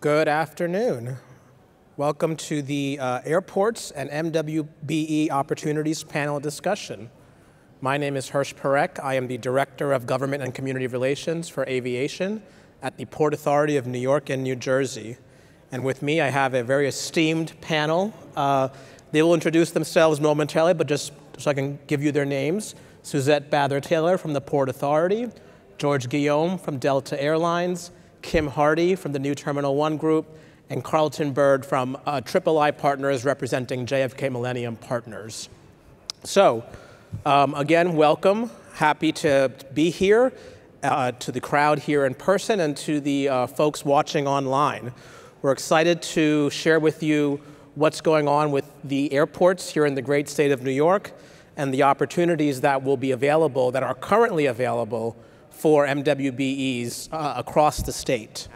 Good afternoon. Welcome to the Airports and MWBE Opportunities panel discussion. My name is Hersh Parekh. I am the Director of Government and Community Relations for Aviation at the Port Authority of New York and New Jersey. And with me, I have a very esteemed panel. They will introduce themselves momentarily, but just so I can give you their names. Suzette Taylor from the Port Authority, George Guillaume from Delta Airlines, Kim Hardy from the New Terminal 1 Group, and Carlton Byrd from III Partners representing JFK Millennium Partners. So, again, welcome. Happy to be here, to the crowd here in person and to the folks watching online. We're excited to share with you what's going on with the airports here in the great state of New York and the opportunities that will be available, that are currently available for MWBEs across the state.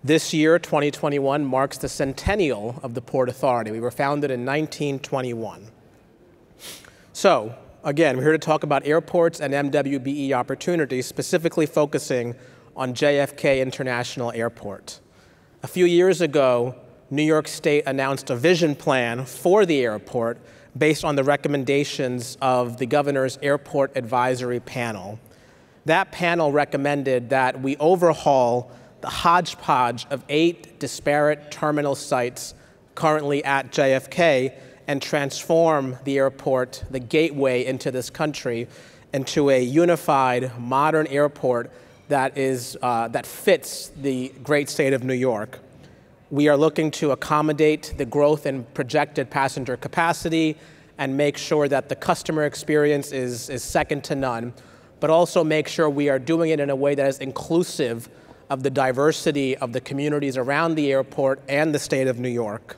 This year, 2021, marks the centennial of the Port Authority. We were founded in 1921. So, again, we're here to talk about airports and MWBE opportunities, specifically focusing on JFK International Airport. A few years ago, New York State announced a vision plan for the airport based on the recommendations of the governor's Airport Advisory Panel. That panel recommended that we overhaul the hodgepodge of 8 disparate terminal sites currently at JFK and transform the airport, the gateway into this country, into a unified, modern airport that fits the great state of New York. We are looking to accommodate the growth in projected passenger capacity and make sure that the customer experience is second to none, but also make sure we are doing it in a way that is inclusive of the diversity of the communities around the airport and the state of New York.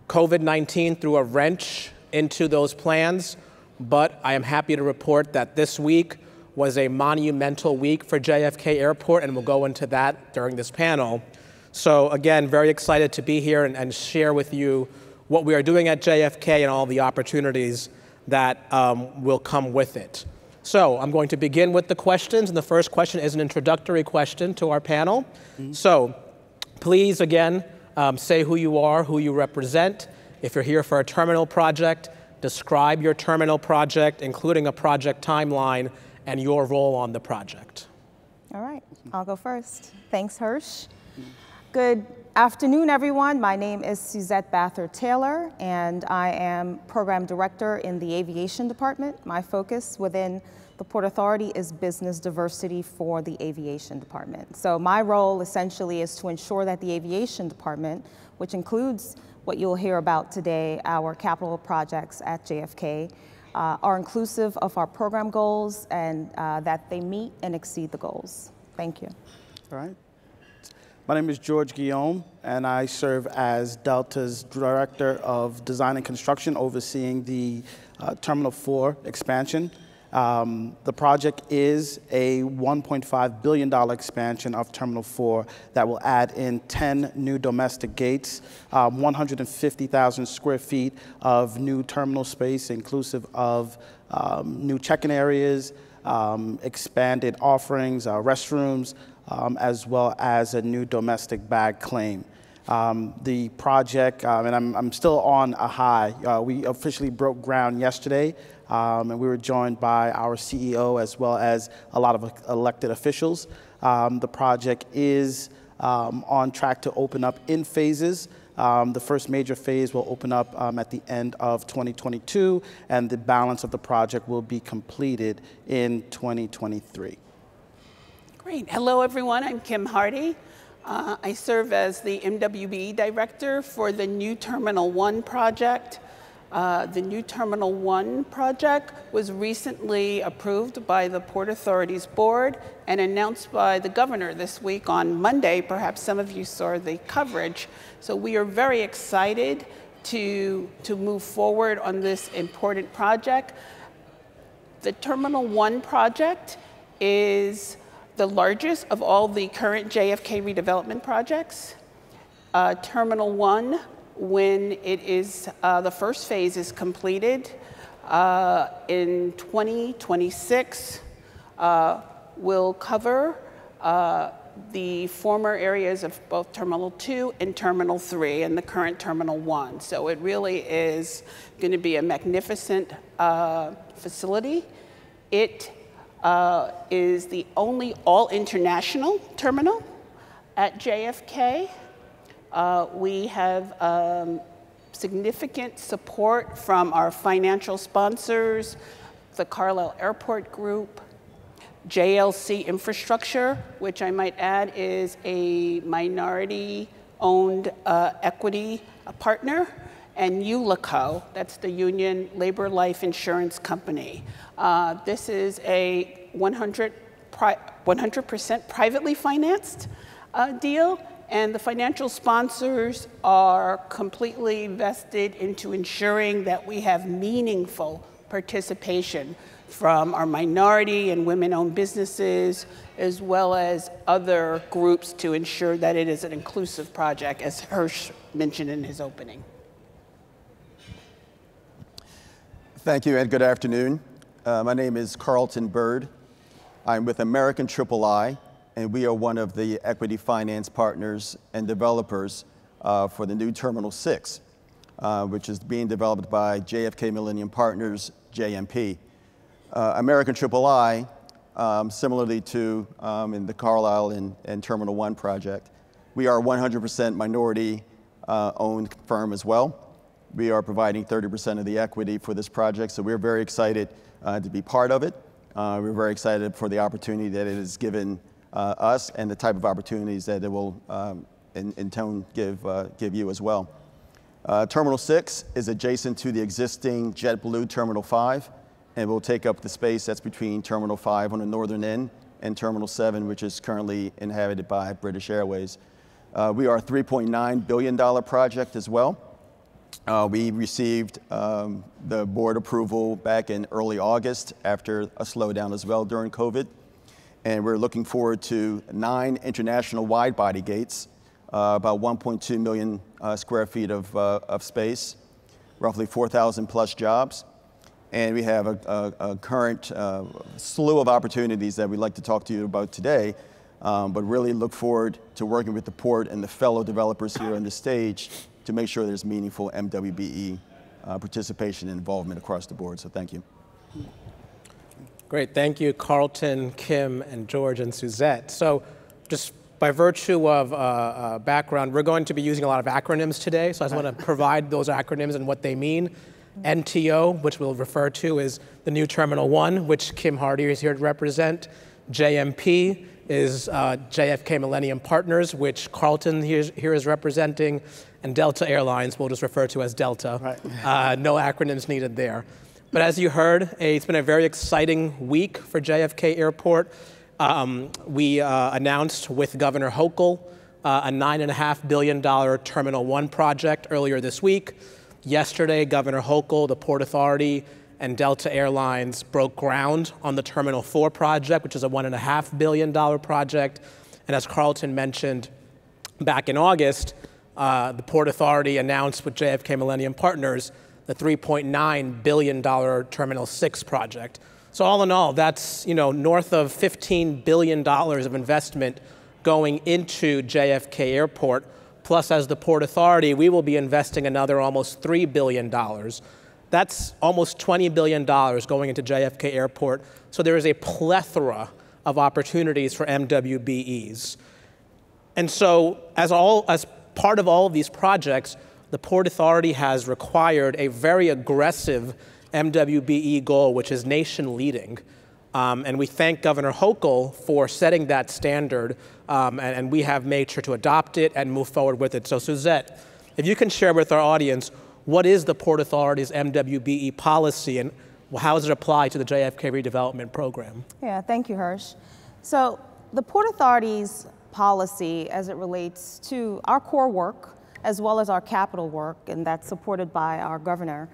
COVID-19 threw a wrench into those plans, but I am happy to report that this week was a monumental week for JFK Airport, and we'll go into that during this panel. So again, very excited to be here and share with you what we are doing at JFK and all the opportunities that will come with it. So I'm going to begin with the questions, and the first question is an introductory question to our panel. So please, again, say who you are, who you represent. If you're here for a terminal project, describe your terminal project, including a project timeline and your role on the project. All right, I'll go first. Thanks, Hersh. Good afternoon, everyone. My name is Suzette Taylor, and I am Program Director in the Aviation Department. My focus within the Port Authority is business diversity for the Aviation Department. So my role essentially is to ensure that the Aviation Department, which includes what you'll hear about today, our capital projects at JFK, are inclusive of our program goals and that they meet and exceed the goals. Thank you. All right. My name is George Guillaume, and I serve as Delta's Director of Design and Construction, overseeing the Terminal 4 expansion. The project is a $1.5 billion expansion of Terminal 4 that will add in 10 new domestic gates, 150,000 square feet of new terminal space, inclusive of new check-in areas, expanded offerings, restrooms, as well as a new domestic bag claim. The project, and I'm still on a high. We officially broke ground yesterday, and we were joined by our CEO as well as a lot of elected officials. The project is on track to open up in phases. The first major phase will open up at the end of 2022, and the balance of the project will be completed in 2023. Great. Hello, everyone. I'm Kim Hardy. I serve as the MWBE Director for the New Terminal 1 project. The New Terminal 1 project was recently approved by the Port Authority's board and announced by the governor this week on Monday. Perhaps some of you saw the coverage. So we are very excited to move forward on this important project. The Terminal 1 project is the largest of all the current JFK redevelopment projects. Terminal 1, when it is, the first phase is completed in 2026, will cover the former areas of both Terminal 2 and Terminal 3 and the current Terminal 1. So it really is going to be a magnificent facility. It is the only all-international terminal at JFK. We have significant support from our financial sponsors, the Carlisle Airport Group, JLC Infrastructure, which I might add is a minority-owned equity partner, and ULICO, that's the Union Labor Life Insurance Company. This is a 100% privately financed deal, and the financial sponsors are completely vested into ensuring that we have meaningful participation from our minority and women-owned businesses, as well as other groups to ensure that it is an inclusive project, as Hersh mentioned in his opening. Thank you and good afternoon. My name is Carlton Byrd. I'm with American III, and we are one of the equity finance partners and developers for the new Terminal 6, which is being developed by JFK Millennium Partners, JMP. American III, similarly to in the Carlisle and Terminal 1 project, we are a 100% minority owned firm as well. We are providing 30% of the equity for this project, so we're very excited to be part of it. We're very excited for the opportunity that it has given us and the type of opportunities that it will in turn give you as well. Terminal 6 is adjacent to the existing JetBlue Terminal 5, and will take up the space that's between Terminal 5 on the northern end and Terminal 7, which is currently inhabited by British Airways. We are a $3.9 billion project as well. We received the board approval back in early August after a slowdown as well during COVID. And we're looking forward to 9 international wide-body gates, about 1.2 million square feet of space, roughly 4,000 plus jobs. And we have a current slew of opportunities that we'd like to talk to you about today, but really look forward to working with the port and the fellow developers here on the stage to make sure there's meaningful MWBE participation and involvement across the board. So thank you. Great, thank you, Carlton, Kim, and George, and Suzette. So just by virtue of background, we're going to be using a lot of acronyms today, so I just want to provide those acronyms and what they mean. NTO, which we'll refer to as the new Terminal 1, which Kim Hardy is here to represent. JMP is JFK Millennium Partners, which Carlton here is representing. And Delta Airlines we'll just refer to as Delta. Right. No acronyms needed there. But as you heard, it's been a very exciting week for JFK Airport. We announced with Governor Hochul a $9.5 billion Terminal 1 project earlier this week. Yesterday, Governor Hochul, the Port Authority, and Delta Airlines broke ground on the Terminal 4 project, which is a $1.5 billion project. And as Carlton mentioned, back in August, the Port Authority announced with JFK Millennium Partners the $3.9 billion Terminal 6 project. So all in all, that's north of $15 billion of investment going into JFK Airport. Plus, as the Port Authority, we will be investing another almost $3 billion. That's almost $20 billion going into JFK Airport. So there is a plethora of opportunities for MWBEs. And so as part of all of these projects, the Port Authority has required a very aggressive MWBE goal, which is nation leading. And we thank Governor Hochul for setting that standard, and we have made sure to adopt it and move forward with it. So Suzette, if you can share with our audience, what is the Port Authority's MWBE policy and how does it apply to the JFK redevelopment program? Yeah, thank you, Hersh. So the Port Authority's policy as it relates to our core work as well as our capital work, and that's supported by our governor,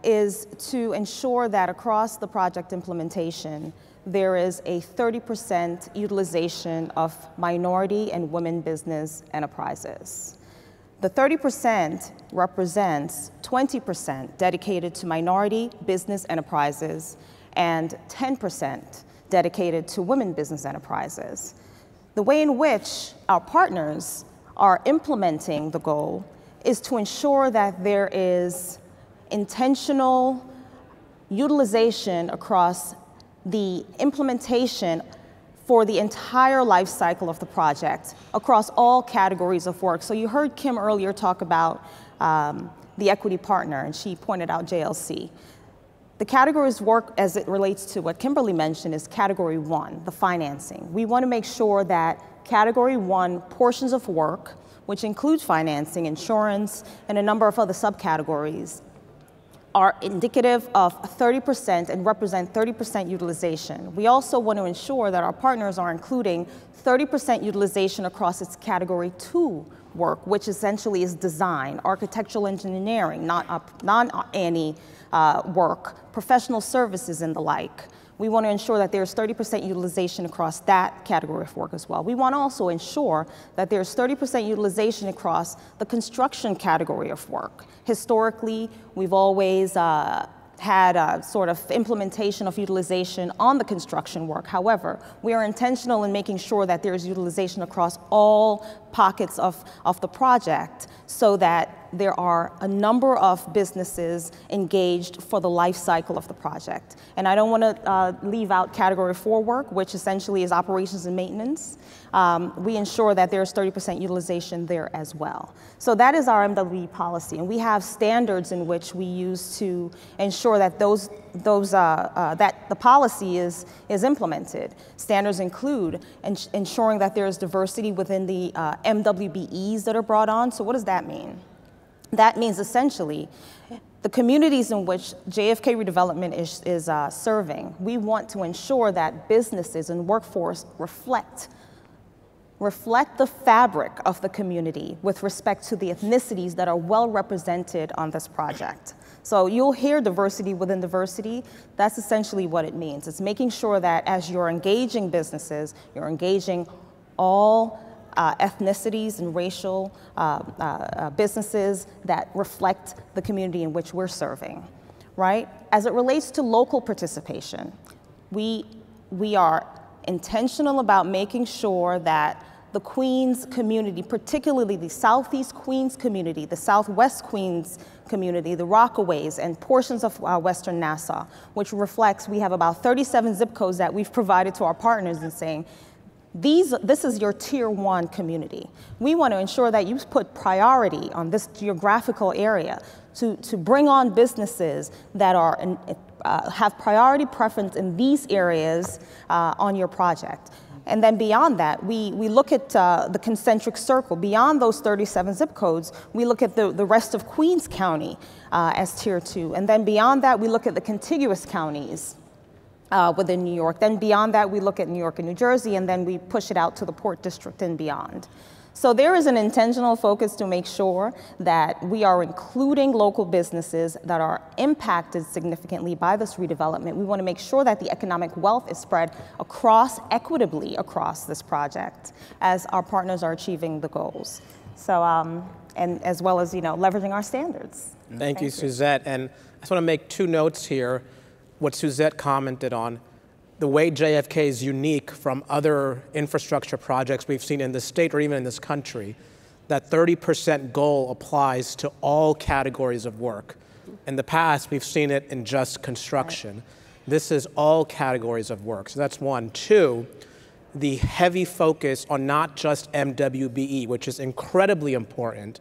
is to ensure that across the project implementation, there is a 30% utilization of minority and women business enterprises. The 30% represents 20% dedicated to minority business enterprises and 10% dedicated to women business enterprises. The way in which our partners are implementing the goal is to ensure that there is intentional utilization across the implementation for the entire life cycle of the project across all categories of work. So you heard Kim earlier talk about the equity partner, and she pointed out JLC. The categories work as it relates to what Kimberly mentioned is category 1, the financing. We want to make sure that category 1 portions of work, which include financing, insurance, and a number of other subcategories, are indicative of 30% and represent 30% utilization. We also want to ensure that our partners are including 30% utilization across its category 2 work, which essentially is design, architectural engineering, non-ANI work, professional services, and the like. We want to ensure that there's 30% utilization across that category of work as well. We want to also ensure that there's 30% utilization across the construction category of work. Historically, we've always had a sort of implementation of utilization on the construction work. However, we are intentional in making sure that there's utilization across all pockets of the project so that there are a number of businesses engaged for the life cycle of the project. And I don't want to leave out category 4 work, which essentially is operations and maintenance. We ensure that there's 30% utilization there as well. So that is our MWBE policy, and we have standards in which we use to ensure that that the policy is implemented. Standards include ensuring that there is diversity within the MWBEs that are brought on. So what does that mean? That means essentially the communities in which JFK Redevelopment is serving, we want to ensure that businesses and workforce reflect the fabric of the community with respect to the ethnicities that are well represented on this project. So you'll hear diversity within diversity. That's essentially what it means. It's making sure that as you're engaging businesses, you're engaging all ethnicities and racial businesses that reflect the community in which we're serving, right? As it relates to local participation, we are intentional about making sure that the Queens community, particularly the Southeast Queens community, the Southwest Queens community, the Rockaways, and portions of Western Nassau, which reflects, we have about 37 zip codes that we've provided to our partners and saying, this is your tier 1 community. We want to ensure that you put priority on this geographical area to bring on businesses that have priority preference in these areas on your project. And then beyond that, we look at the concentric circle. Beyond those 37 zip codes, we look at the rest of Queens County as tier 2. And then beyond that, we look at the contiguous counties within New York. Then beyond that, we look at New York and New Jersey, and then we push it out to the Port District and beyond. So there is an intentional focus to make sure that we are including local businesses that are impacted significantly by this redevelopment. We want to make sure that the economic wealth is spread equitably across this project as our partners are achieving the goals. So, and as well as, leveraging our standards. Thank you, Suzette. And I just want to make 2 notes here. What Suzette commented on, the way JFK is unique from other infrastructure projects we've seen in the state or even in this country, that 30% goal applies to all categories of work. In the past, we've seen it in just construction. Right. This is all categories of work. So that's 1. 2, the heavy focus on not just MWBE, which is incredibly important,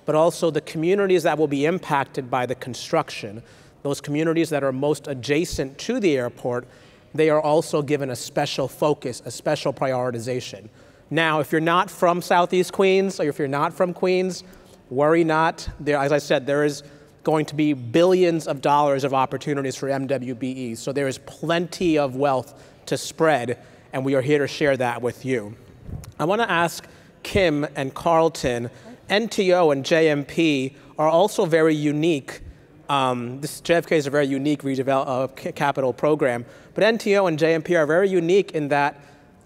but also the communities that will be impacted by the construction. Those communities that are most adjacent to the airport, they are also given a special focus, a special prioritization. Now, if you're not from Southeast Queens, or if you're not from Queens, worry not. There, as I said, there is going to be billions of dollars of opportunities for MWBEs, so there is plenty of wealth to spread, and we are here to share that with you. I want to ask Kim and Carlton, NTO and JMP are also very unique. This JFK is a very unique capital program, but NTO and JMP are very unique in that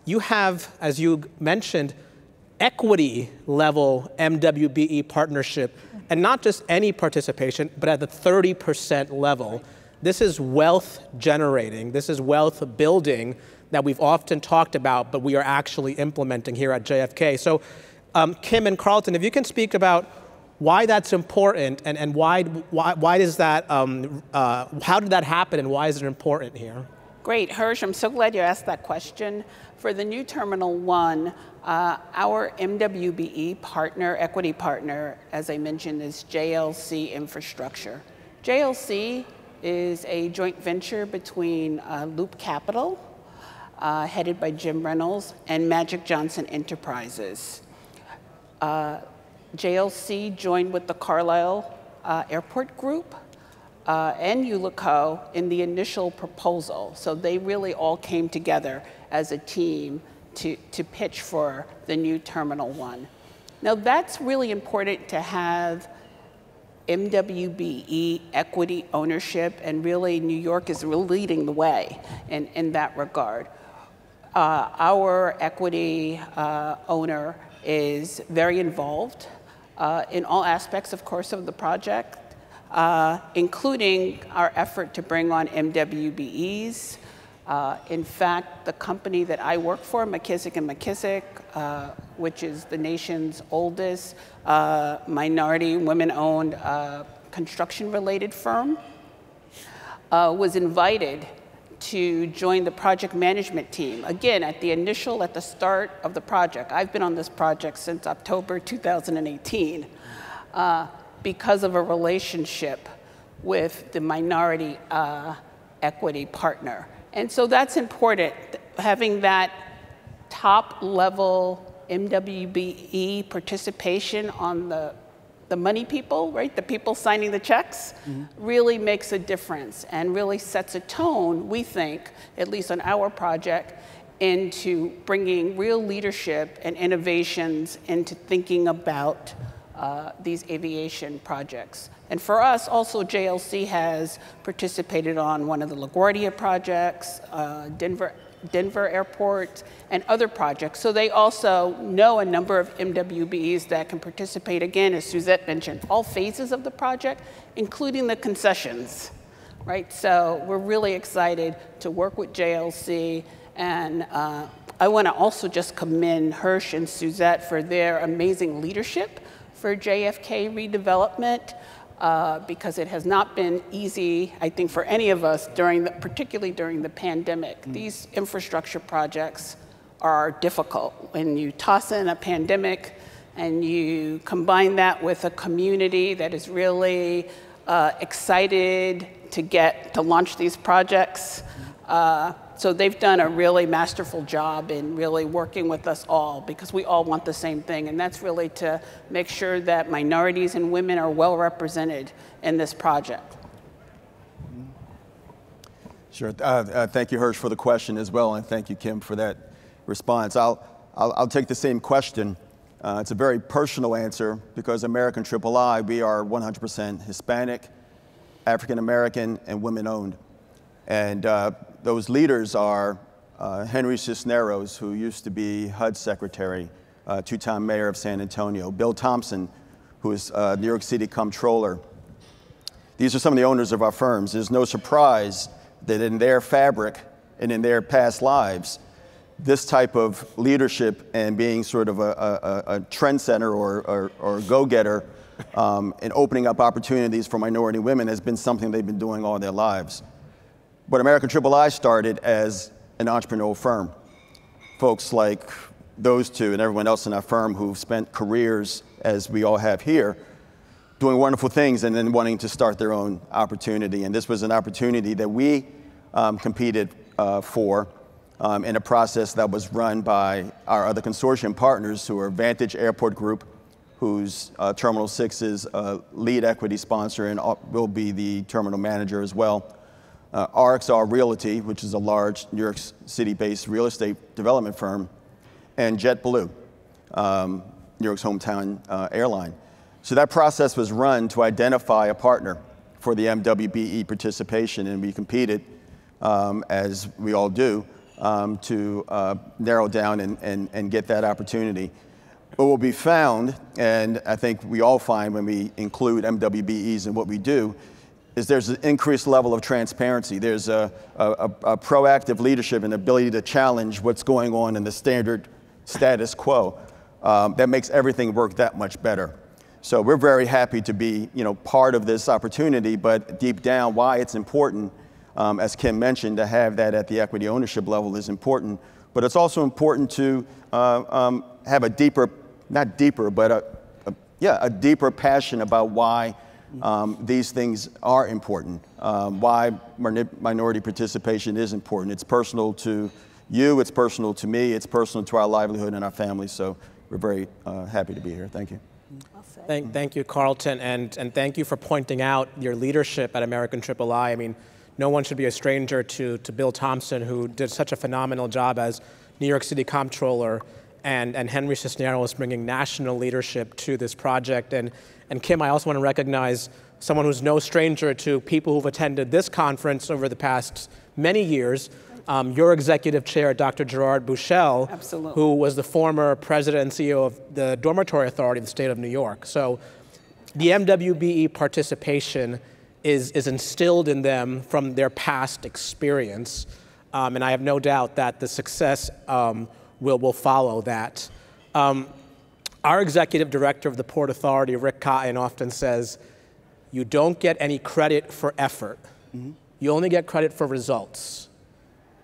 you have, as you mentioned, equity level MWBE partnership, and not just any participation, but at the 30% level. This is wealth generating, this is wealth building that we've often talked about, but we are actually implementing here at JFK. So Kim and Carlton, if you can speak about why that's important and why does that, how did that happen and why is it important here? Great, Hersh, I'm so glad you asked that question. For the new Terminal 1, our MWBE partner, equity partner, as I mentioned, is JLC Infrastructure. JLC is a joint venture between Loop Capital, headed by Jim Reynolds, and Magic Johnson Enterprises. JLC joined with the Carlisle Airport Group and Ulico in the initial proposal. So they really all came together as a team to pitch for the new Terminal 1. Now that's really important to have MWBE equity ownership, and really New York is really leading the way in that regard. Our equity owner is very involved in all aspects, of course, of the project, including our effort to bring on MWBEs. In fact, the company that I work for, McKissick & McKissick, which is the nation's oldest minority, women-owned construction-related firm, was invited to join the project management team. Again, at the start of the project. I've been on this project since October 2018 because of a relationship with the minority equity partner. And so that's important, having that top-level MWBE participation on the money people, right? The people signing the checks, really makes a difference and really sets a tone, we think, at least on our project, into bringing real leadership and innovations into thinking about these aviation projects. And for us, also, JLC has participated on one of the LaGuardia projects, Denver Airport, and other projects. So they also know a number of MWBEs that can participate, again, as Suzette mentioned, all phases of the project, including the concessions, right? So we're really excited to work with JLC, and I want to also just commend Hersh and Suzette for their amazing leadership for JFK redevelopment, because it has not been easy, I think, for any of us, particularly during the pandemic. These infrastructure projects are difficult. When you toss in a pandemic and you combine that with a community that is really excited to launch these projects, so they've done a really masterful job in really working with us all, because we all want the same thing, and that's really to make sure that minorities and women are well represented in this project. Sure. Thank you, Hersh, for the question as well, and thank you, Kim, for that response. I'll take the same question. It's a very personal answer, because American III, we are 100% Hispanic, African American, and women-owned. And those leaders are Henry Cisneros, who used to be HUD secretary, two-time mayor of San Antonio, Bill Thompson, who is New York City comptroller. These are some of the owners of our firms. There's no surprise that in their fabric and in their past lives, this type of leadership and being sort of a trendsetter or go-getter and opening up opportunities for minority women has been something they've been doing all their lives. But American III started as an entrepreneurial firm. Folks like those two and everyone else in our firm who've spent careers, as we all have here, doing wonderful things and then wanting to start their own opportunity. And this was an opportunity that we competed for in a process that was run by our other consortium partners, who are Vantage Airport Group, who's Terminal 6's lead equity sponsor and will be the terminal manager as well. RXR Realty, which is a large New York City-based real estate development firm, and JetBlue, New York's hometown airline. So that process was run to identify a partner for the MWBE participation, and we competed, as we all do, to narrow down and get that opportunity. What will be found, and I think we all find when we include MWBEs in what we do, is there's an increased level of transparency. There's a proactive leadership and ability to challenge what's going on in the standard status quo that makes everything work that much better. So we're very happy to be, part of this opportunity, but deep down, why it's important, as Kim mentioned, to have that at the equity ownership level is important. But it's also important to have a deeper, not deeper, but a deeper passion about why these things are important, why minority participation is important. It's personal to you, it's personal to me, it's personal to our livelihood and our families. So we're very happy to be here. Thank you. Thank you, Carlton, and thank you for pointing out your leadership at American III. I mean, no one should be a stranger to Bill Thompson, who did such a phenomenal job as New York City Comptroller, and Henry Cisneros bringing national leadership to this project. And Kim, I also want to recognize someone who's no stranger to people who've attended this conference over the past many years. Your executive chair, Dr. Gerard Bushell, Absolutely. Who was the former president and CEO of the Dormitory Authority of the state of New York. So the MWBE participation is instilled in them from their past experience. And I have no doubt that the success will follow that. Our executive director of the Port Authority, Rick Cotton, often says, you don't get any credit for effort. Mm-hmm. You only get credit for results.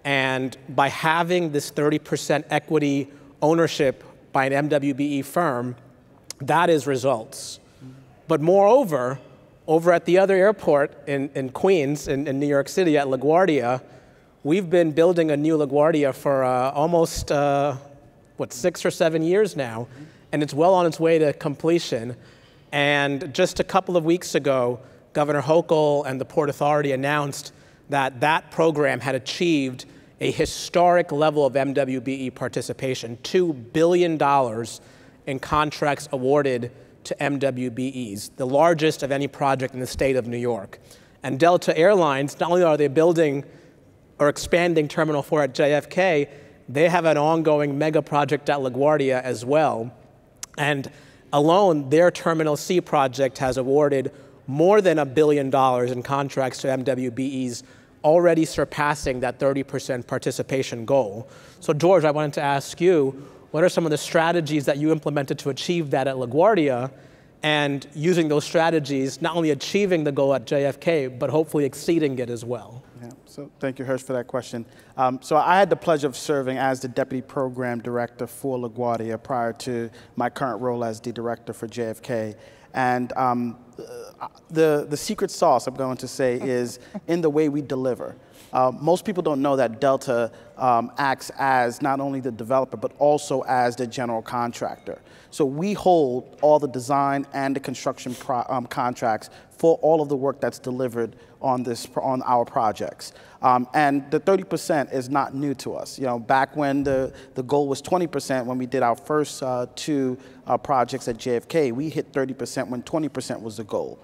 And by having this 30% equity ownership by an MWBE firm, that is results. But moreover, over at the other airport in Queens, in New York City at LaGuardia, we've been building a new LaGuardia for almost, 6 or 7 years now, and it's well on its way to completion. And just a couple of weeks ago, Governor Hochul and the Port Authority announced that that program had achieved a historic level of MWBE participation, $2 billion in contracts awarded to MWBEs, the largest of any project in the state of New York. And Delta Airlines, not only are they building or expanding Terminal 4 at JFK, they have an ongoing mega project at LaGuardia as well. And alone, their Terminal C project has awarded more than $1 billion in contracts to MWBEs, already surpassing that 30% participation goal. So George, I wanted to ask you, what are some of the strategies that you implemented to achieve that at LaGuardia, and using those strategies, not only achieving the goal at JFK, but hopefully exceeding it as well? Yeah, so thank you, Hersh, for that question. So I had the pleasure of serving as the Deputy Program Director for LaGuardia prior to my current role as the Director for JFK. And the secret sauce, I'm going to say, is in the way we deliver. Most people don't know that Delta acts as not only the developer, but also as the general contractor. So we hold all the design and the construction contracts for all of the work that's delivered on our projects. And the 30% is not new to us. Back when the goal was 20%, when we did our first two projects at JFK, we hit 30% when 20% was the goal.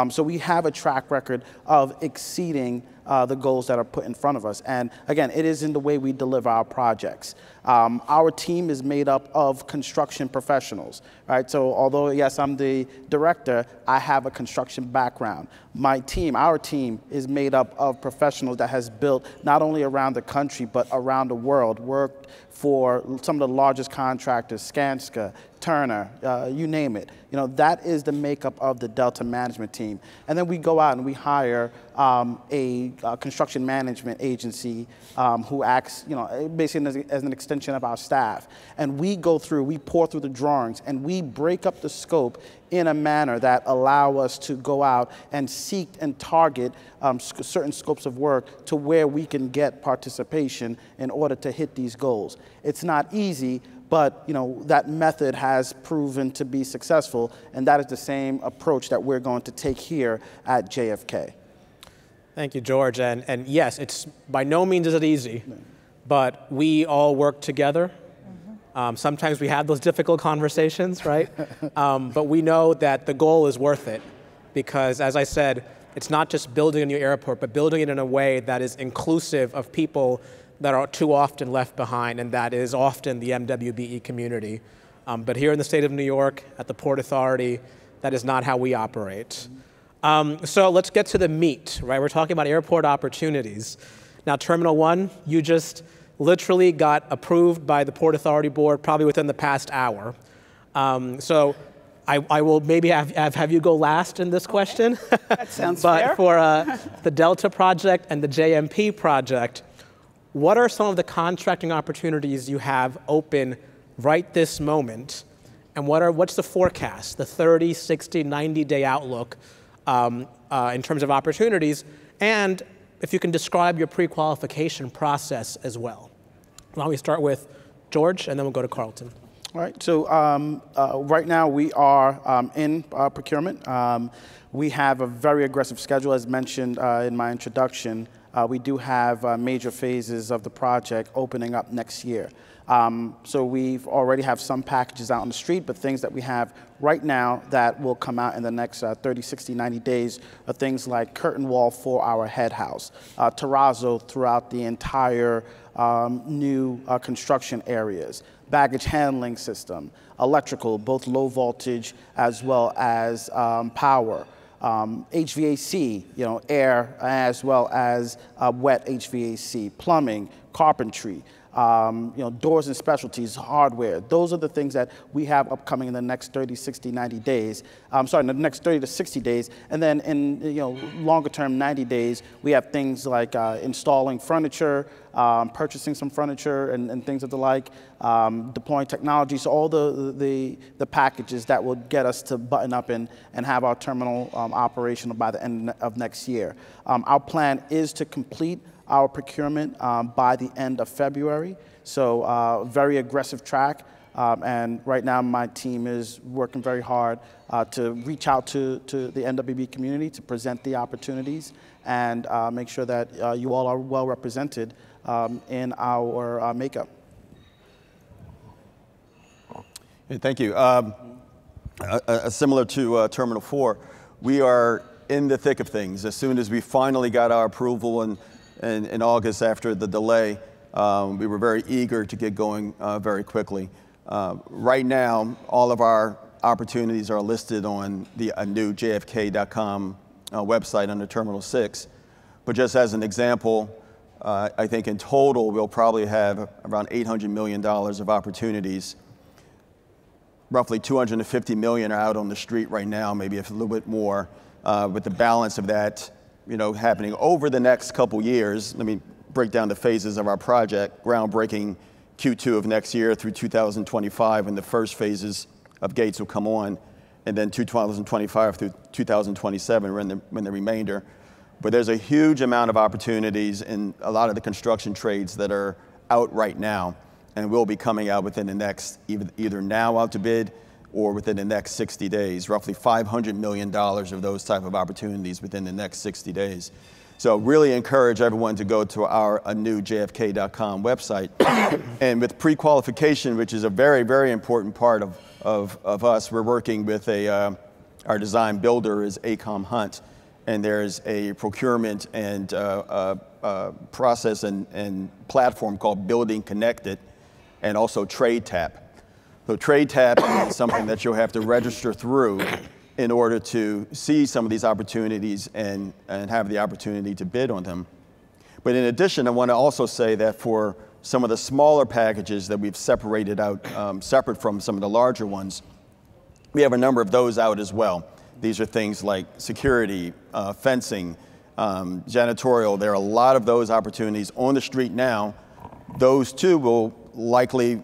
So we have a track record of exceeding the goals that are put in front of us. And again, it is in the way we deliver our projects. Our team is made up of construction professionals, right? So although, yes, I'm the director, I have a construction background. Our team is made up of professionals that has built not only around the country, but around the world, worked for some of the largest contractors, Skanska, Turner, you name it. That is the makeup of the Delta management team. And then we go out and we hire a construction management agency who acts, basically as an extension of our staff. And we pour through the drawings, and we break up the scope in a manner that allow us to go out and seek and target certain scopes of work to where we can get participation in order to hit these goals. It's not easy, but that method has proven to be successful, and that is the same approach that we're going to take here at JFK. Thank you, George. And yes, it's by no means is it easy, but we all work together. Sometimes we have those difficult conversations, right? But we know that the goal is worth it because, as I said, it's not just building a new airport, but building it in a way that is inclusive of people that are too often left behind, and that is often the MWBE community. But here in the state of New York, at the Port Authority, that is not how we operate. So let's get to the meat, right? We're talking about airport opportunities. Now, Terminal 1, you just literally got approved by the Port Authority Board probably within the past hour. So I will maybe have you go last in this question. That sounds But fair. for the Delta project and the JMP project, what are some of the contracting opportunities you have open right this moment? And what's the forecast, the 30, 60, 90-day outlook in terms of opportunities? And if you can describe your pre-qualification process as well. Why don't we start with George, and then we'll go to Carlton. All right, so right now we are in procurement. We have a very aggressive schedule, as mentioned in my introduction. We do have major phases of the project opening up next year. So we've already have some packages out on the street, but things that we have right now that will come out in the next 30, 60, 90 days are things like curtain wall for our head house, terrazzo throughout the entire new construction areas, baggage handling system, electrical, both low voltage as well as power, HVAC, air as well as wet HVAC, plumbing, carpentry, doors and specialties, hardware. Those are the things that we have upcoming in the next 30, 60, 90 days. In the next 30 to 60 days. And then in longer term, 90 days, we have things like installing furniture, purchasing some furniture and things of the like, deploying technology. So all the packages that will get us to button up and have our terminal operational by the end of next year. Our plan is to complete our procurement by the end of February. So very aggressive track. And right now my team is working very hard to reach out to the NWBE community to present the opportunities and make sure that you all are well represented in our makeup. Thank you. Similar to Terminal 4, we are in the thick of things. As soon as we finally got our approval in August after the delay, we were very eager to get going very quickly. Right now, all of our opportunities are listed on the new JFK.com website under Terminal 6. But just as an example, I think in total we'll probably have around $800 million of opportunities. Roughly 250 million are out on the street right now, maybe a little bit more, with the balance of that happening over the next couple years. Let me break down the phases of our project. Groundbreaking Q2 of next year through 2025, and the first phases of gates will come on, and then 2025 through 2027 when the remainder. But there's a huge amount of opportunities in a lot of the construction trades that are out right now, and will be coming out within the next, either now out to bid or within the next 60 days, roughly $500 million of those type of opportunities within the next 60 days. So really encourage everyone to go to our new JFK.com website. And with pre-qualification, which is a very, very important part of us, we're working with our design builder is AECOM Hunt, and there's a procurement and process and platform called Building Connected, and also TradeTap. So TradeTap is something that you'll have to register through in order to see some of these opportunities and have the opportunity to bid on them. But in addition, I want to also say that for some of the smaller packages that we've separated out, separate from some of the larger ones, we have a number of those out as well. These are things like security, fencing, janitorial. There are a lot of those opportunities on the street now. Those too will likely,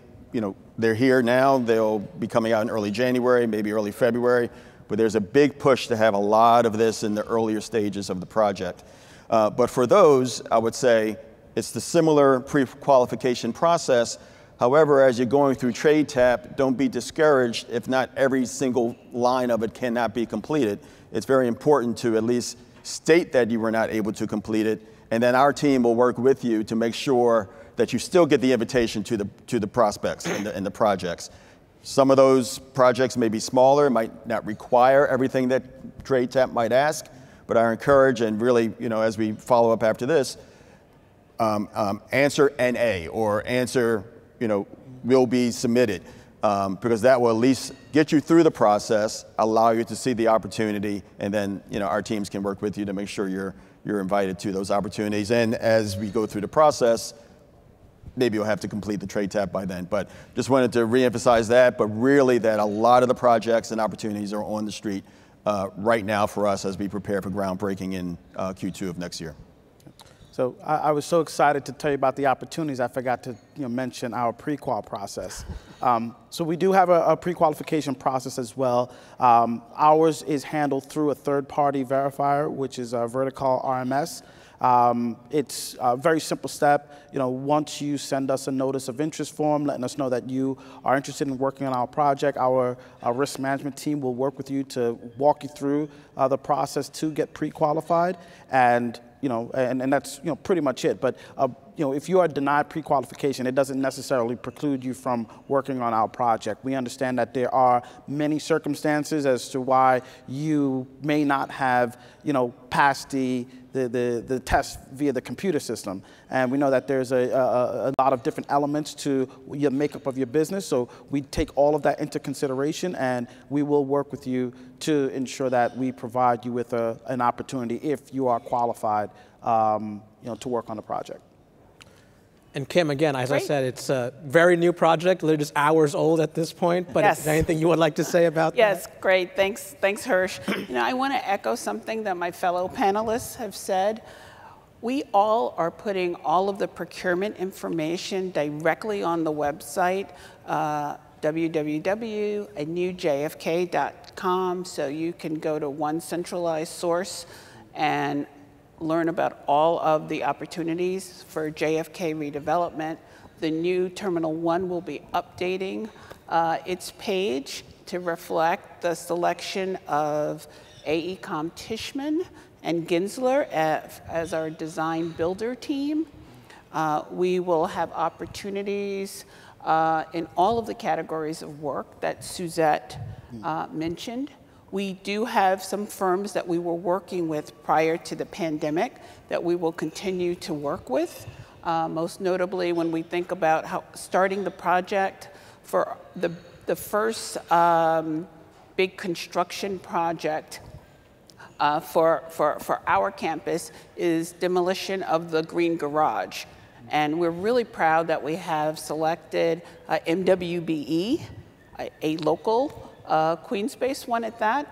they're here now. They'll be coming out in early January, maybe early February. But there's a big push to have a lot of this in the earlier stages of the project. But for those, I would say it's the similar pre-qualification process. However, as you're going through TradeTap, don't be discouraged if not every single line of it cannot be completed. It's very important to at least state that you were not able to complete it, and then our team will work with you to make sure that you still get the invitation to the prospects and the projects. Some of those projects may be smaller, might not require everything that TradeTap might ask, but I encourage and really, as we follow up after this, answer NA or answer, will be submitted. because that will at least get you through the process, allow you to see the opportunity, and then our teams can work with you to make sure you're invited to those opportunities. And as we go through the process, maybe you'll have to complete the trade tap by then. But just wanted to reemphasize that, but really that a lot of the projects and opportunities are on the street right now for us as we prepare for groundbreaking in Q2 of next year. So I was so excited to tell you about the opportunities, I forgot to mention our pre-qual process. So we do have a pre-qualification process as well. Ours is handled through a third-party verifier, which is Vertical RMS. It's a very simple step. Once you send us a notice of interest form, letting us know that you are interested in working on our project, our risk management team will work with you to walk you through the process to get pre-qualified. And that's pretty much it. But if you are denied pre-qualification, it doesn't necessarily preclude you from working on our project. We understand that there are many circumstances as to why you may not have passed the test via the computer system. And we know that there's a lot of different elements to your makeup of your business. So we take all of that into consideration, and we will work with you to ensure that we provide you with an opportunity if you are qualified to work on the project. And Kim, again, as I said, it's a very new project, literally just hours old at this point, but yes. Is there anything you would like to say about that? Yes, great, thanks Hersh. I want to echo something that my fellow panelists have said. We all are putting all of the procurement information directly on the website, www.newjfk.com, so you can go to one centralized source and learn about all of the opportunities for JFK redevelopment. The new Terminal 1 will be updating its page to reflect the selection of AECOM Tishman and Ginsler as our design builder team. We will have opportunities in all of the categories of work that Suzette mentioned. We do have some firms that we were working with prior to the pandemic that we will continue to work with. Most notably when we think about starting the project for the first big construction project for our campus is demolition of the Green Garage. And we're really proud that we have selected MWBE, a local Queens-based one at that,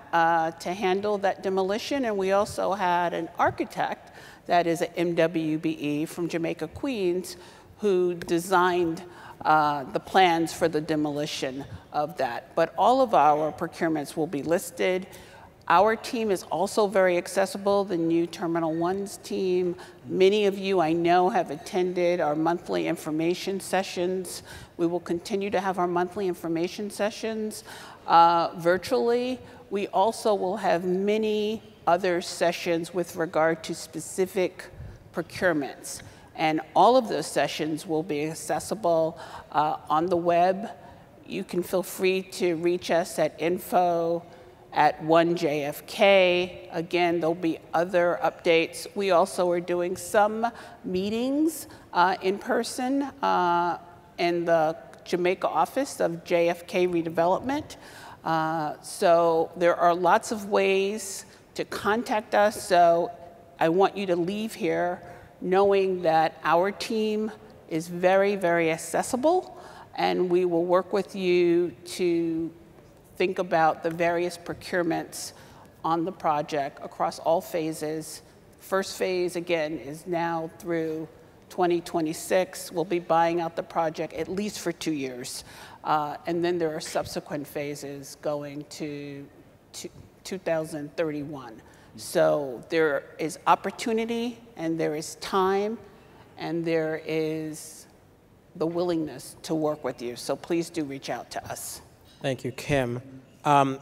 to handle that demolition. And we also had an architect that is an MWBE from Jamaica, Queens, who designed the plans for the demolition of that. But all of our procurements will be listed. Our team is also very accessible, the new Terminal 1's team. Many of you I know have attended our monthly information sessions. We will continue to have our monthly information sessions virtually. We also will have many other sessions with regard to specific procurements. And all of those sessions will be accessible on the web. You can feel free to reach us at info@1JFK. Again, there'll be other updates. We also are doing some meetings in person in the Jamaica office of JFK Redevelopment. So there are lots of ways to contact us. So I want you to leave here knowing that our team is very, very accessible, and we will work with you to think about the various procurements on the project across all phases. First phase, again, is now through 2026. We'll be buying out the project at least for 2 years. And then there are subsequent phases going to 2031. So there is opportunity, and there is time, and there is the willingness to work with you. So please do reach out to us. Thank you, Kim.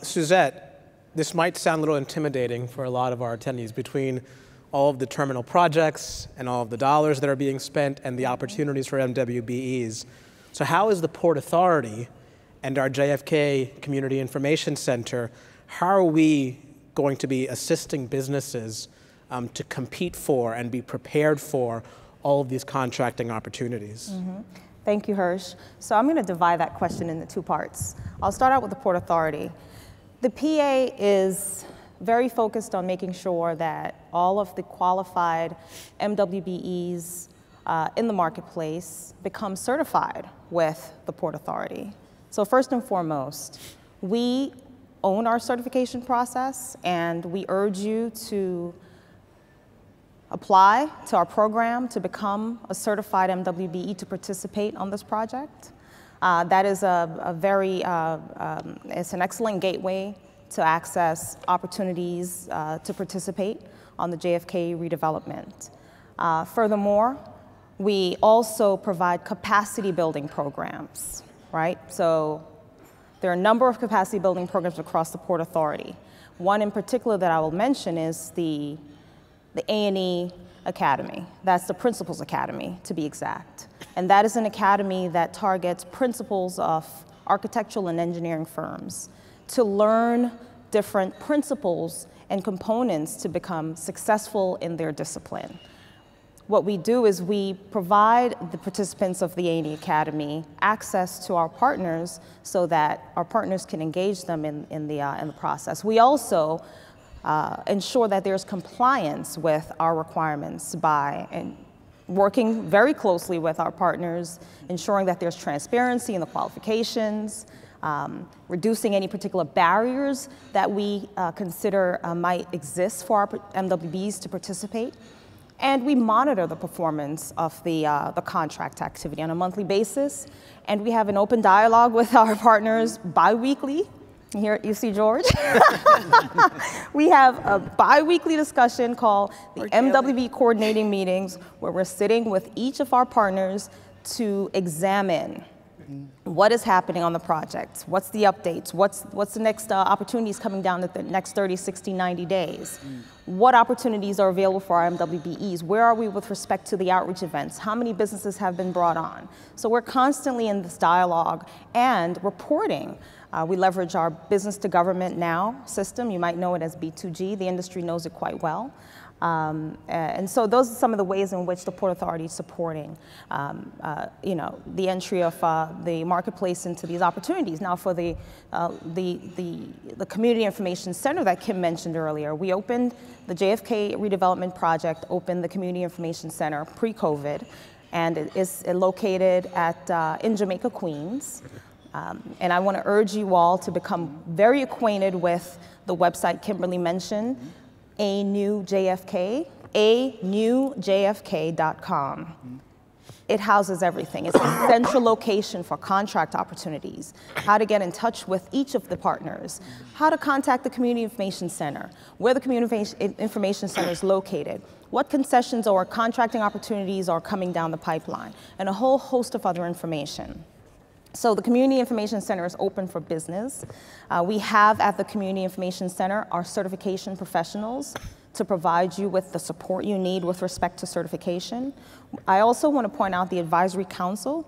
Suzette, this might sound a little intimidating for a lot of our attendees between all of the terminal projects and all of the dollars that are being spent and the opportunities for MWBEs. So how is the Port Authority and our JFK Community Information Center, how are we going to be assisting businesses to compete for and be prepared for all of these contracting opportunities? Thank you, Hersh. So I'm going to divide that question into two parts. I'll start out with the Port Authority. The PA is very focused on making sure that all of the qualified MWBEs in the marketplace become certified with the Port Authority. So first and foremost, we own our certification process, and we urge you to apply to our program to become a certified MWBE to participate on this project. That is it's an excellent gateway to access opportunities to participate on the JFK redevelopment. Furthermore, we also provide capacity building programs, right? So there are a number of capacity building programs across the Port Authority. One in particular that I will mention is the A&E Academy. That's the Principals Academy, to be exact. And that is an academy that targets principals of architectural and engineering firms to learn different principles and components to become successful in their discipline. What we do is we provide the participants of the A&E Academy access to our partners so that our partners can engage them in the process. We also ensure that there's compliance with our requirements by working very closely with our partners, ensuring that there's transparency in the qualifications, reducing any particular barriers that we consider might exist for our MWBEs to participate. And we monitor the performance of the contract activity on a monthly basis. And we have an open dialogue with our partners bi-weekly. Here you see George. We have a bi-weekly discussion called the MWB Coordinating Meetings, where we're sitting with each of our partners to examine what is happening on the project, what's the updates, what's the next opportunities coming down the next 30, 60, 90 days, what opportunities are available for our MWBEs, where are we with respect to the outreach events, how many businesses have been brought on. So we're constantly in this dialogue and reporting. We leverage our Business to Government Now system. You might know it as B2G. The industry knows it quite well. And so those are some of the ways in which the Port Authority is supporting the entry of the marketplace into these opportunities. Now for the Community Information Center that Kim mentioned earlier, we opened the JFK redevelopment project, opened the Community Information Center pre-COVID, and it is located in Jamaica, Queens. And I want to urge you all to become very acquainted with the website Kimberly mentioned, anewjfk.com. It houses everything. It's a central location for contract opportunities, how to get in touch with each of the partners, how to contact the Community Information Center, where the Community Information Center is located, what concessions or contracting opportunities are coming down the pipeline, and a whole host of other information. So the Community Information Center is open for business. We have at the Community Information Center our certification professionals to provide you with the support you need with respect to certification. I also want to point out the Advisory Council.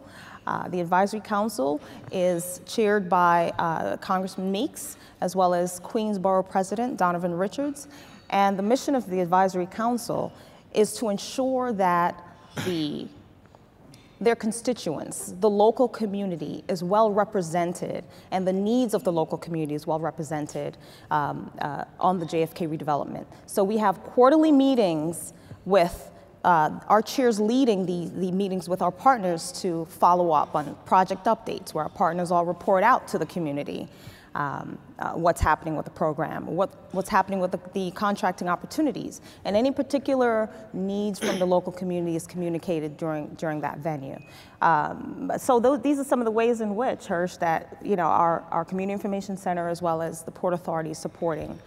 The Advisory Council is chaired by Congressman Meeks, as well as Queensborough President Donovan Richards. And the mission of the Advisory Council is to ensure that their constituents, the local community, is well represented, and the needs of the local community is well represented on the JFK redevelopment. So we have quarterly meetings with our chairs leading the meetings with our partners to follow up on project updates, where our partners all report out to the community what's happening with the program, what's happening with the contracting opportunities, and any particular needs from the local community is communicated during that venue. So these are some of the ways in which, Hersh, that our Community Information Center as well as the Port Authority is supporting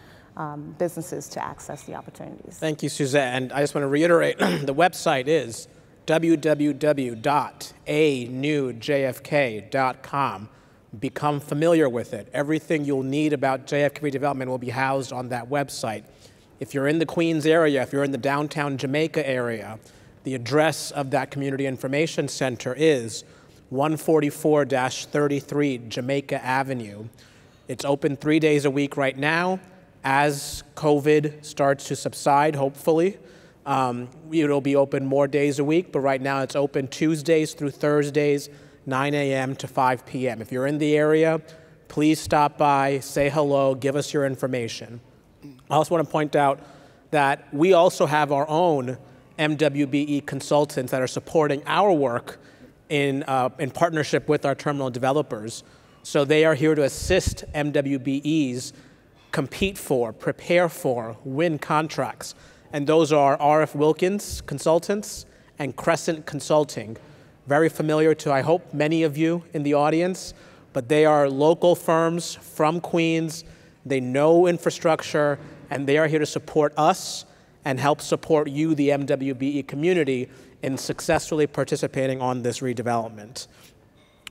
businesses to access the opportunities. Thank you, Suzette. And I just want to reiterate, the website is www.anewjfk.com. Become familiar with it. Everything you'll need about JFK redevelopment will be housed on that website. If you're in the Queens area, if you're in the downtown Jamaica area, the address of that Community Information Center is 144-33 Jamaica Avenue. It's open 3 days a week right now. As COVID starts to subside, hopefully, It'll be open more days a week, but right now it's open Tuesdays through Thursdays, 9 a.m. to 5 p.m. If you're in the area, please stop by, say hello, give us your information. I also want to point out that we also have our own MWBE consultants that are supporting our work in partnership with our terminal developers. So they are here to assist MWBEs compete for, prepare for, win contracts. And those are R.F. Wilkins Consultants and Crescent Consulting. Very familiar to, I hope, many of you in the audience, but they are local firms from Queens. They know infrastructure, and they are here to support us and help support you, the MWBE community, in successfully participating on this redevelopment.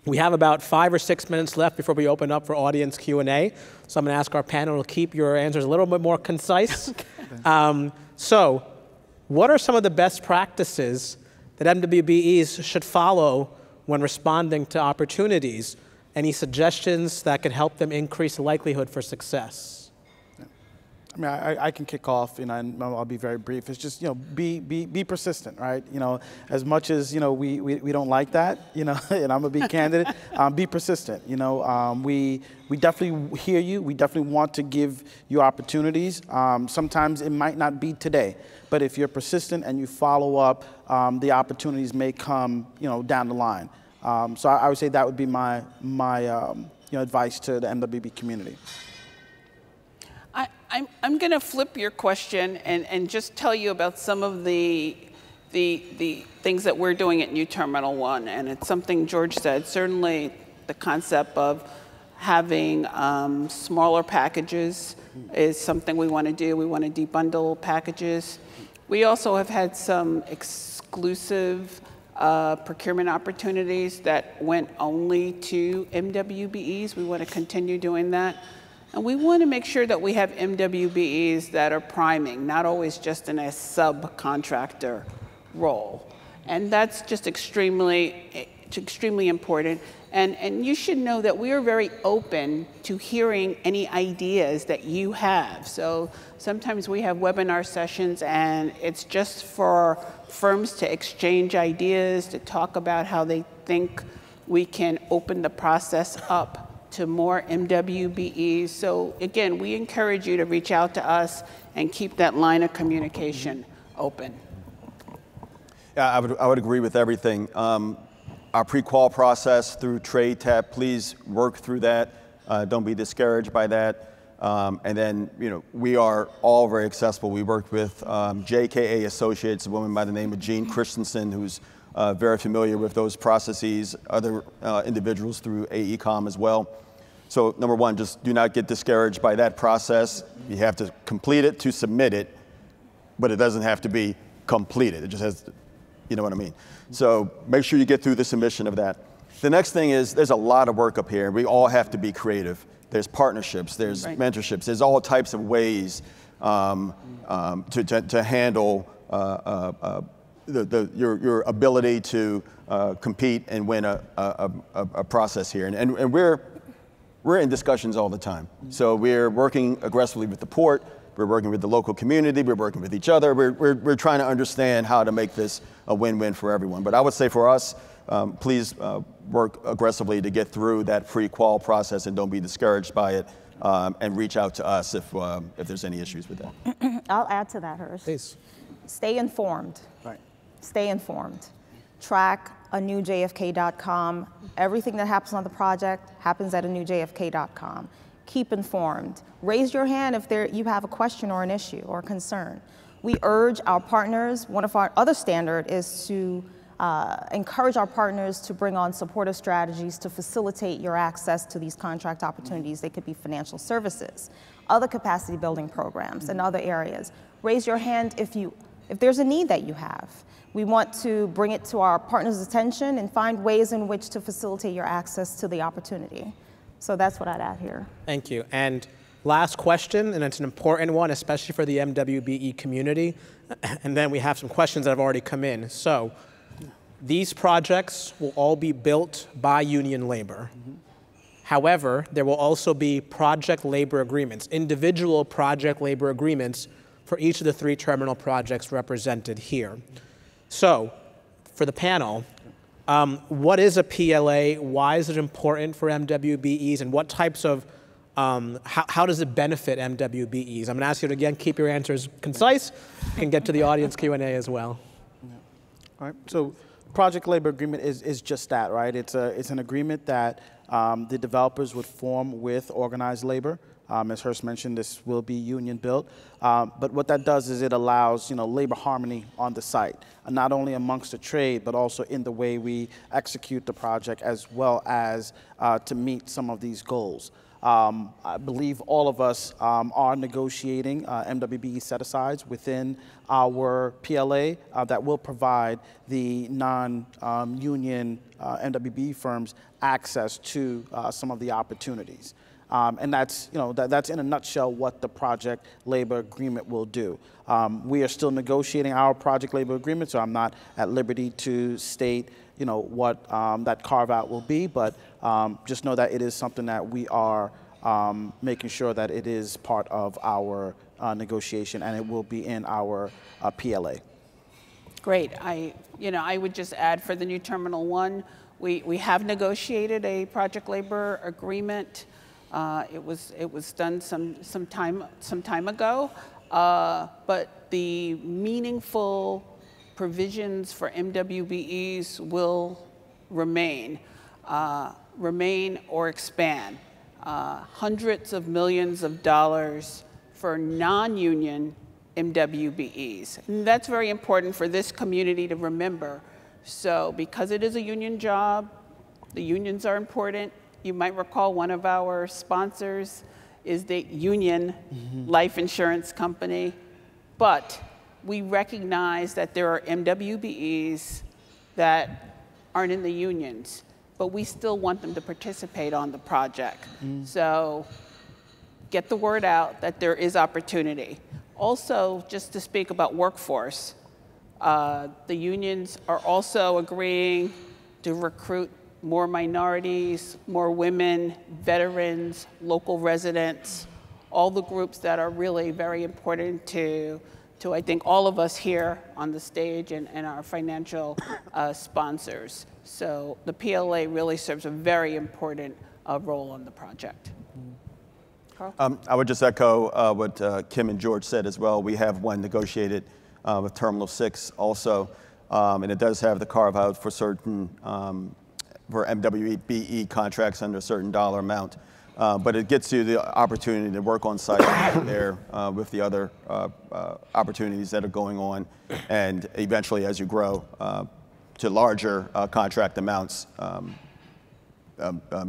We have about 5 or 6 minutes left before we open up for audience Q&A. So I'm going to ask our panel to keep your answers a little bit more concise. So what are some of the best practices that MWBEs should follow when responding to opportunities? Any suggestions that can help them increase the likelihood for success? I mean, I can kick off, and I'll be very brief. It's just, be persistent, right? As much as, we don't like that, and I'm gonna be candid, be persistent. We definitely hear you. We definitely want to give you opportunities. Sometimes it might not be today, but if you're persistent and you follow up, the opportunities may come, down the line. So I would say that would be my advice to the MWBE community. I'm going to flip your question and just tell you about some of the things that we're doing at New Terminal 1. And it's something George said, certainly the concept of having smaller packages is something we want to do. We want to debundle packages. We also have had some exclusive procurement opportunities that went only to MWBEs. We want to continue doing that. And we want to make sure that we have MWBEs that are priming, not always just in a subcontractor role. And that's just extremely important. And you should know that we are very open to hearing any ideas that you have. So sometimes we have webinar sessions, and it's just for firms to exchange ideas, to talk about how they think we can open the process up to more MWBEs. So again, we encourage you to reach out to us and keep that line of communication open. Yeah, I would agree with everything. Our pre-qual process through Trade Tap, please work through that. Don't be discouraged by that. And then, we are all very accessible. We worked with JKA Associates, a woman by the name of Jean Christensen, who's very familiar with those processes, other individuals through AECOM as well. So number one, just do not get discouraged by that process. You have to complete it to submit it, but it doesn't have to be completed. It just has to, you know what I mean? So make sure you get through the submission of that. The next thing is there's a lot of work up here. We all have to be creative. There's partnerships, there's mentorships, there's all types of ways to handle your ability to compete and win a process here. And we're in discussions all the time. So we're working aggressively with the port, we're working with the local community, we're working with each other. We're trying to understand how to make this a win-win for everyone. But I would say for us, please work aggressively to get through that pre-qual process and don't be discouraged by it, and reach out to us if there's any issues with that. I'll add to that, Hersh. Please. Stay informed. Right. Stay informed. Track anewjfk.com. Everything that happens on the project happens at anewjfk.com. Keep informed. Raise your hand if you have a question or an issue or concern. We urge our partners, one of our other standards is to encourage our partners to bring on supportive strategies to facilitate your access to these contract opportunities. They could be financial services, other capacity building programs, and other areas. Raise your hand if there's a need that you have. We want to bring it to our partners' attention and find ways in which to facilitate your access to the opportunity. So that's what I'd add here. Thank you. And last question, and it's an important one, especially for the MWBE community. And then we have some questions that have already come in. So these projects will all be built by union labor. However, there will also be project labor agreements, individual project labor agreements for each of the 3 terminal projects represented here. So, for the panel, what is a PLA? Why is it important for MWBEs? And what types of, how does it benefit MWBEs? I'm going to ask you to, again, keep your answers concise and get to the audience Q&A as well. Yeah. All right. So, project labor agreement is just that, right? It's an agreement that the developers would form with organized labor. As Hersh mentioned, this will be union built. But what that does is it allows, labor harmony on the site, not only amongst the trade, but also in the way we execute the project, as well as to meet some of these goals. I believe all of us are negotiating MWBE set-asides within our PLA that will provide the non-union MWBE firms access to some of the opportunities. And that's, that's in a nutshell what the project labor agreement will do. We are still negotiating our project labor agreement, so I'm not at liberty to state, what that carve-out will be, but just know that it is something that we are making sure that it is part of our negotiation, and it will be in our PLA. Great. I would just add for the new Terminal 1, we have negotiated a project labor agreement. It was done some time ago, but the meaningful provisions for MWBEs will remain or expand. Hundreds of millions of dollars for non-union MWBEs. And that's very important for this community to remember. So because it is a union job, the unions are important. You might recall one of our sponsors is the union life insurance company. But we recognize that there are MWBEs that aren't in the unions, but we still want them to participate on the project. So get the word out that there is opportunity. Also, just to speak about workforce, the unions are also agreeing to recruit more minorities, more women, veterans, local residents, all the groups that are really very important to I think, all of us here on the stage and our financial sponsors. So the PLA really serves a very important role on the project. Carl? I would just echo what Kim and George said as well. We have one negotiated with Terminal 6 also, and it does have the carve-out for certain for MWBE contracts under a certain dollar amount. But it gets you the opportunity to work on site there with the other opportunities that are going on, and eventually, as you grow to larger contract amounts,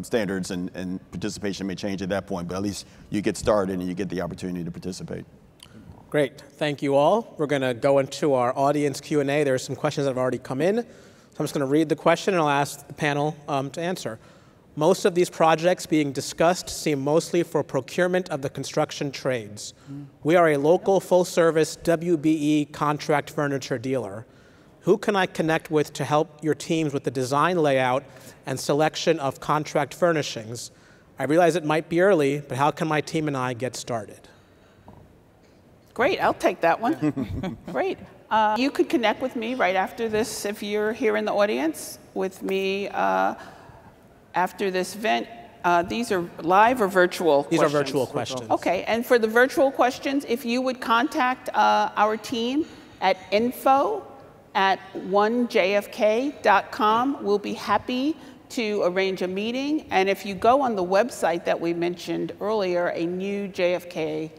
standards and participation may change at that point, but at least you get started and you get the opportunity to participate. Great, thank you all. We're going to go into our audience Q&A. There are some questions that have already come in. So I'm just going to read the question and I'll ask the panel to answer. Most of these projects being discussed seem mostly for procurement of the construction trades. We are a local full-service WBE contract furniture dealer. Who can I connect with to help your teams with the design layout and selection of contract furnishings? I realize it might be early, but how can my team and I get started? Great, I'll take that one. Great. You could connect with me right after this if you're here in the audience with me after this event. These are live or virtual questions? These are virtual questions. Okay, and for the virtual questions, if you would contact our team at info@onejfk.com, we'll be happy to arrange a meeting. And if you go on the website that we mentioned earlier, newjfk.com,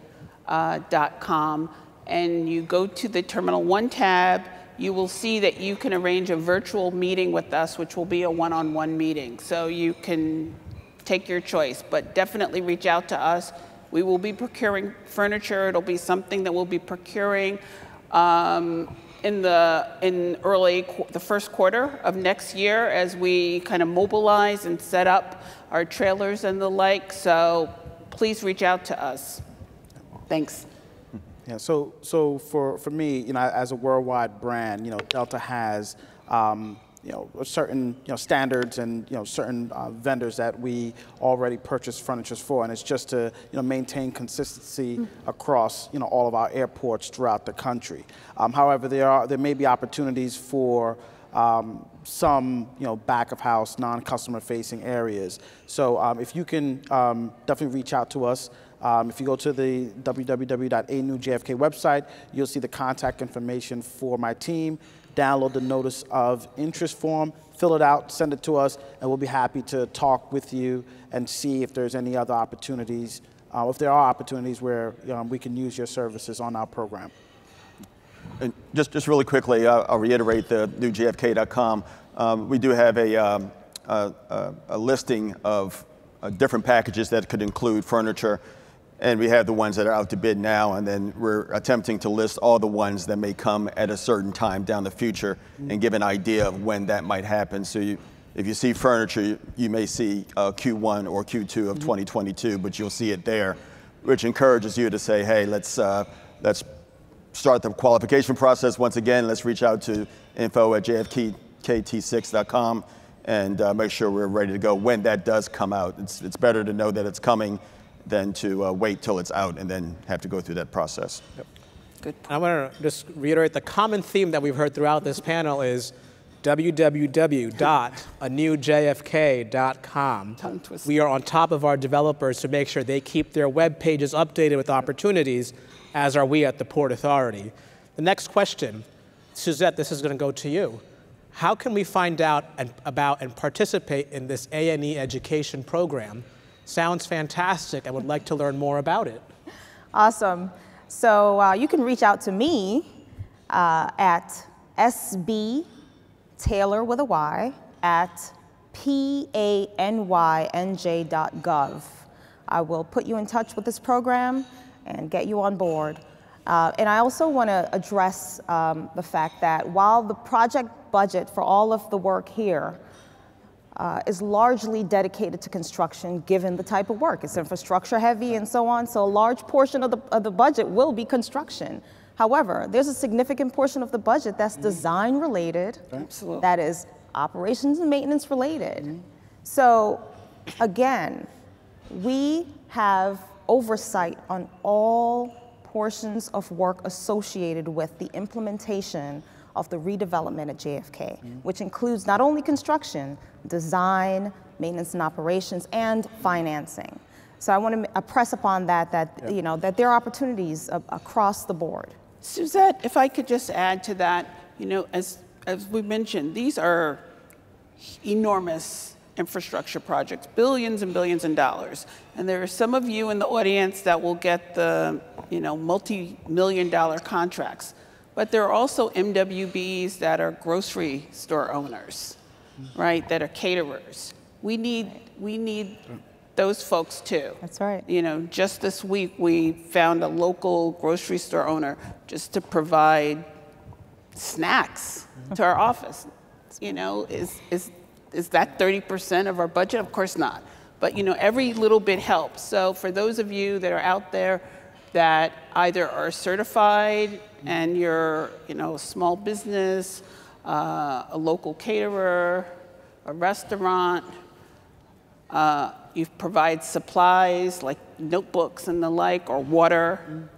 and you go to the Terminal 1 tab, you will see that you can arrange a virtual meeting with us, which will be a one-on-one meeting. So you can take your choice, but definitely reach out to us. We will be procuring furniture. It'll be something that we'll be procuring in the first quarter of next year as we kind of mobilize and set up our trailers and the like. So please reach out to us. Thanks. Yeah, so for me, as a worldwide brand, Delta has, certain standards and certain vendors that we already purchase furniture for, and it's just to maintain consistency across all of our airports throughout the country. However, there may be opportunities for some back of house, non-customer facing areas. So if you can definitely reach out to us. If you go to the www.anewjfk website, you'll see the contact information for my team. Download the notice of interest form, fill it out, send it to us, and we'll be happy to talk with you and see if there's any other opportunities, if there are opportunities where we can use your services on our program. And just really quickly, I'll reiterate the newjfk.com. We do have a listing of different packages that could include furniture. And we have the ones that are out to bid now, and then we're attempting to list all the ones that may come at a certain time down the future and give an idea of when that might happen. So if you see furniture, you may see Q1 or Q2 of 2022, but you'll see it there, which encourages you to say, hey, let's start the qualification process. Once again, let's reach out to info@jfkt6.com and make sure we're ready to go when that does come out. It's better to know that it's coming than to wait till it's out and then have to go through that process. Yep. Good. I want to just reiterate the common theme that we've heard throughout this panel is www.anewjfk.com. We are on top of our developers to make sure they keep their web pages updated with opportunities, as are we at the Port Authority. The next question, Suzette, this is going to go to you. How can we find out about and participate in this A&E education program? Sounds fantastic. I would like to learn more about it. Awesome. So you can reach out to me at sbtaylor with a Y at panyj.gov. I will put you in touch with this program and get you on board. And I also want to address the fact that while the project budget for all of the work here is largely dedicated to construction, given the type of work. It's infrastructure heavy and so on, so a large portion of the budget will be construction. However, there's a significant portion of the budget that's design related, Absolutely. that is operations and maintenance related. So again, we have oversight on all portions of work associated with the implementation of the redevelopment at JFK, which includes not only construction, design, maintenance and operations, and financing. So I want to press upon that that there are opportunities across the board. Suzette, if I could just add to that, as we mentioned, these are enormous infrastructure projects, billions and billions of dollars. And there are some of you in the audience that will get the multi-million-dollar contracts. But there are also MWBEs that are grocery store owners, right? That are caterers. We need those folks too. That's right. Just this week we found a local grocery store owner just to provide snacks to our office. Is that 30% of our budget? Of course not. But every little bit helps. So for those of you that are out there that either are certified and you're a small business, a local caterer, a restaurant, you provide supplies like notebooks and the like, or water,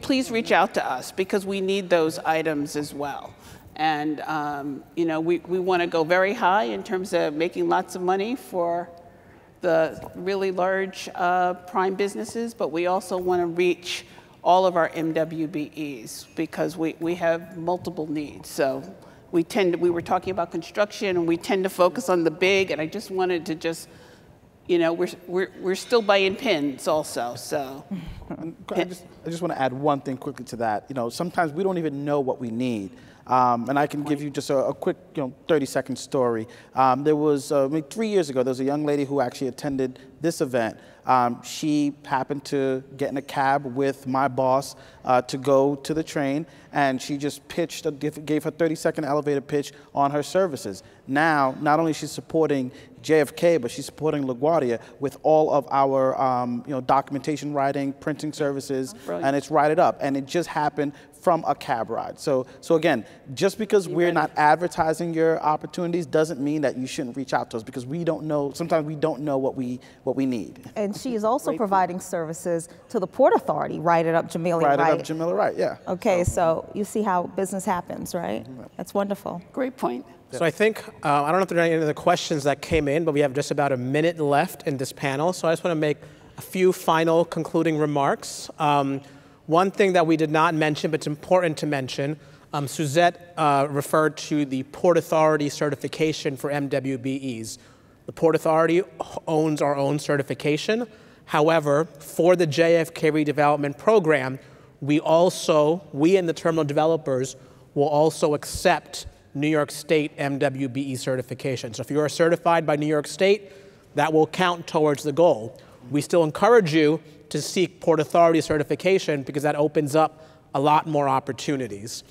please reach out to us because we need those items as well. And we want to go very high in terms of making lots of money for the really large prime businesses, but we also want to reach all of our MWBEs because we have multiple needs. So we were talking about construction and we tend to focus on the big, and I just wanted to we're still buying pins also, so. I just want to add one thing quickly to that. Sometimes we don't even know what we need. And I can give you just a quick 30-second story. There was, 3 years ago, there was a young lady who actually attended this event. She happened to get in a cab with my boss to go to the train, and she just gave her 30-second elevator pitch on her services. Now, not only is she supporting JFK, but she's supporting LaGuardia with all of our documentation writing, printing services, and it's Write It Up. And it just happened from a cab ride. So again, just because we're not advertising your opportunities doesn't mean that you shouldn't reach out to us, because we don't know, sometimes we don't know what we need. And she is also providing services to the Port Authority, right it up Jamila, right? Right it up Jamila, right, yeah. Okay, so you see how business happens, right? That's wonderful. Great point. So I think, I don't know if there are any other questions that came in, but we have just about a minute left in this panel. So I just want to make a few final concluding remarks. One thing that we did not mention, but it's important to mention, Suzette referred to the Port Authority certification for MWBEs. The Port Authority owns our own certification. However, for the JFK redevelopment program, we and the terminal developers will also accept New York State MWBE certification. So if you are certified by New York State, that will count towards the goal. We still encourage you to seek Port Authority certification, because that opens up a lot more opportunities.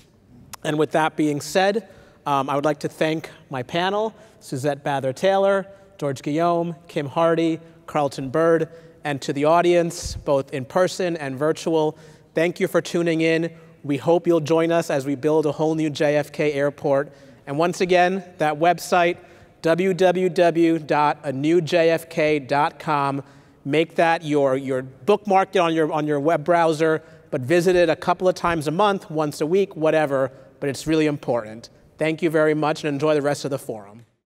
And with that being said, I would like to thank my panel, Suzette Bather-Taylor, George Guillaume, Kim Hardy, Carlton Byrd, and to the audience, both in person and virtual. Thank you for tuning in. We hope you'll join us as we build a whole new JFK airport. And once again, that website, www.anewjfk.com. Make that your bookmark it on your web browser, but visit it a couple of times a month, once a week, whatever, but it's really important. Thank you very much, and enjoy the rest of the forum.